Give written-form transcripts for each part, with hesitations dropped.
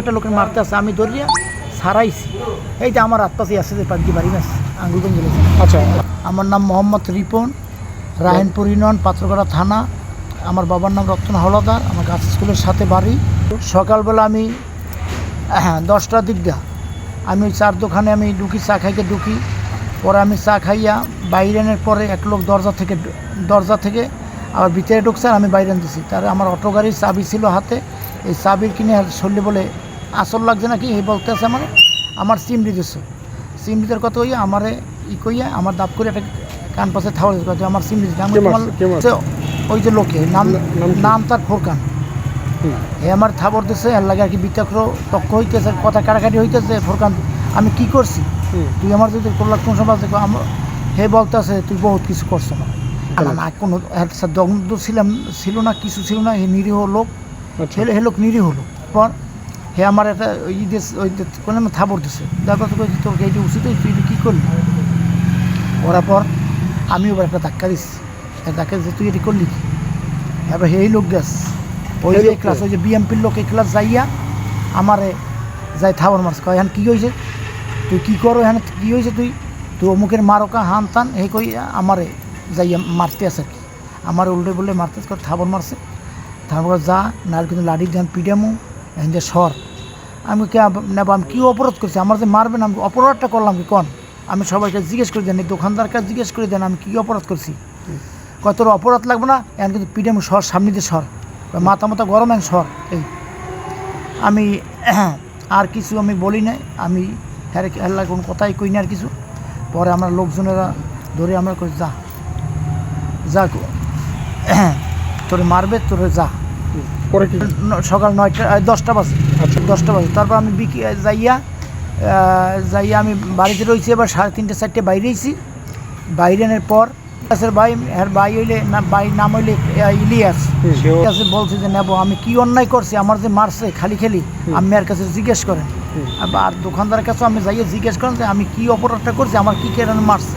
একটা লোকের মারতে আছে, আমি ধরিয়া সারাইছি। এই যে আমার আত্মাশি আছে যে পাবজি বাড়ি মাস আঙ্গুলগঞ্জ জেলা। আচ্ছা, আমার নাম মোহাম্মদ রিপন, রায়নপুর ইউনিয়ন, পাত্রকড়া থানা। আমার বাবার নাম রতন হলদার, আমার গাছ স্কুলের সাথে বাড়ি। সকালবেলা আমি 10টার দিকটা আমি ওই চার দোকানে আমি ঢুকি, চা খাইতে ঢুকি। পরে আমি চা খাইয়া বাইরে আনার পরে এক লোক দরজা থেকে আবার ভিতরে ঢুকছে, আর আমি বাইরে দিছি। তার আমার অটো গাড়ির চাবি ছিল হাতে, এই চাবির কিনে শরীরে বলে আসল লাগছে নাকি এই বলতে আছে। আমার সিম দিতেছে, সিম দিতে কথা হইয়া আমারে কইয়া আমার দাপ করে একটা কান পাশে থাওয়া আমার সিম দিতে। ওই যে লোকে নাম তার ফোরকান, হে আমার থাবর দিছে, এর লাগে আর কি বিচক্র তক্ক হইতেছে, কথা কাটাকাটি হইতেছে। ফোরকান আমি কি করছি, তুই আমার যদি করলাম কোন সময় হে বলতেছে তুই বহুত কিছু করছো না। না কোনো দ্বন্দ্ব ছিল না, কিছু ছিল না। হে নিরীহ লোক, হে লোক নিরীহ লোক। পর হে আমার একটা ওই কোনো থাবর দিছে, দেখো তোর এইটি উচিত, তুই কী করলি। করার পর আমি ওবার একটা ধাক্কা দিচ্ছি, ধাক্কা দিচ্ছি তুই এটি করলি কি। এবার এই লোক গেছ ওই যে ক্লাস, ওই যে বিএমপির লোক এই ক্লাস যাইয়া আমারে যাই থাবর মারছে। কয় এখন কী হয়েছে, তুই কী করো এখানে, কী হয়েছে, তুই অমুকের মারকা হান টান এই কই আমারে যাইয়া মারতে আছে আর কি। আমার উল্টে বললে মারতে থাবর মারছে। থাবর যা না কিন্তু লাঠি ধ্যান পিডামু এখন যে সর। আমি কে নেব, আমি কী অপরাধ করছি, আমার যে মারবেন, আমি অপরাধটা করলাম কি কন। আমি সবাইকে জিজ্ঞেস করে দেন, এই দোকানদার কাছে জিজ্ঞেস করে দেন আমি কী অপরাধ করছি। কয় তোর অপরাধ লাগবে না, এখন কিন্তু পিডামু সর, সামনে দিয়ে সর, মাথা গরম এখন সর। এই আমি আর কিছু আমি বলি নাই, আমি হেল্লা কোনো কথাই কই না আর কিছু। পরে আমরা লোকজনেরা ধরে আমরা কই যা যা তোরে মারবে, তোরে যা। পরে কি সকাল 10টা বাজে। আচ্ছা, 10টা বাজে। তারপর আমি যাইয়া আমি বাড়িতে রয়েছি। এবার 3:30 4টে বাইরে আইছি। বাইরে আনার পর ভাই হইলে না, ভাই নাম হইলে ইলিয়াস কাছে বলছে যে নেবো। আমি কি অন্যায় করছি, আমার যে মারছে খালি আমি আর কাছে জিজ্ঞেস করেন, আর দোকানদারের কাছে আমি যাইয়ে জিজ্ঞেস করেন যে আমি কি অপরাধটা করছি, আমার কি কেন মারছে।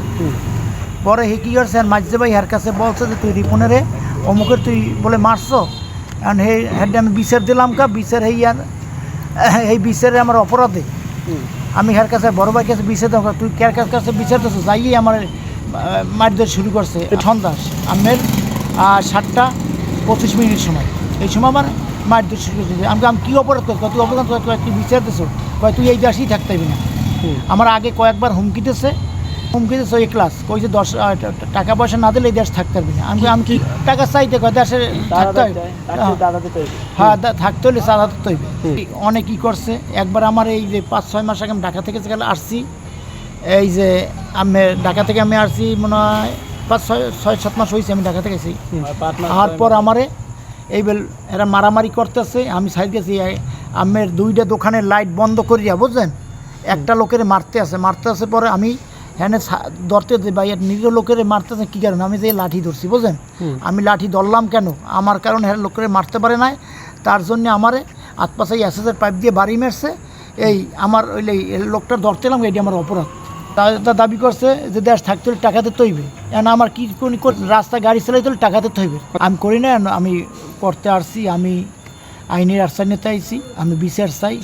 পরে হে কী করছে, আর মাঝে ভাই এর কাছে বলছে যে তুই রিপনেরে অমুকের তুই বলে মারছো। কারণ হেডে আমি বিচার দিলাম বিচার এই বিচারে আমার অপরাধে আমি হের কাছে বড় ভাই কাছে বিচার দিলাম। তুই কার কাছে বিচার দিচ্ছ, যাইয়ে আমার মারধর শুরু করছে। সন্ধ্যা আমের 7:25 সময়, এই সময় আমার মারধর শুরু করছে। আমি কী অপরাধ করছি, তুই অপরাধ তুই বিচার দিচ্ছ, কয় তুই এই দেশেই থাকতে হবি না। আমার আগে কয়েকবার হুমকি দিচ্ছে ওই ক্লাস কইছে 10 টাকা পয়সা না দিলে এই দেশ থাকতে পারবি না। আমি কি টাকা চাইতে কয় দেশে থাকতে হয়, হ্যাঁ থাকতে হলে চাঁদা দিতে হইবে। অনেক কী করছে। একবার আমার এই যে 5-6 মাস আগে আমি ঢাকা থেকে আসছি, এই যে আমি ঢাকা থেকে আমি আসছি মনে হয় 5-6-7 মাস হয়েছে আমি ঢাকা থেকে এসেছি। আর পর আমারে এরা মারামারি করতেছে, আমি সাইড গেছি। আমের 2টা দোকানের লাইট বন্ধ করিয়া বুঝলেন, একটা লোকের মারতে আছে। পরে আমি হ্যাঁ ধরতে ভাই নিজের লোকের মারতেছে কী কারণে, আমি যে লাঠি ধরছি বুঝলেন। আমি লাঠি ধরলাম কেন, আমার কারণ হ্যাঁ লোকের মারতে পারে নাই, তার জন্য আমারে আতপাশাই এসএসের পাইপ দিয়ে বাড়ি মারছে। এই আমার ওই লোকটা ধরতে এলাম, এটি আমার অপরাধ। তা দাবি করছে যে দেশ থাকতে হলে টাকা দিতে হইবে। এখন আমার কি রাস্তায় গাড়ি চালাইতে হলে টাকা দিতে হইবে। আমি করি না, আমি করতে আসছি, আমি আইনের আশ্রয় নিতে আইছি, আমি বিচার চাই।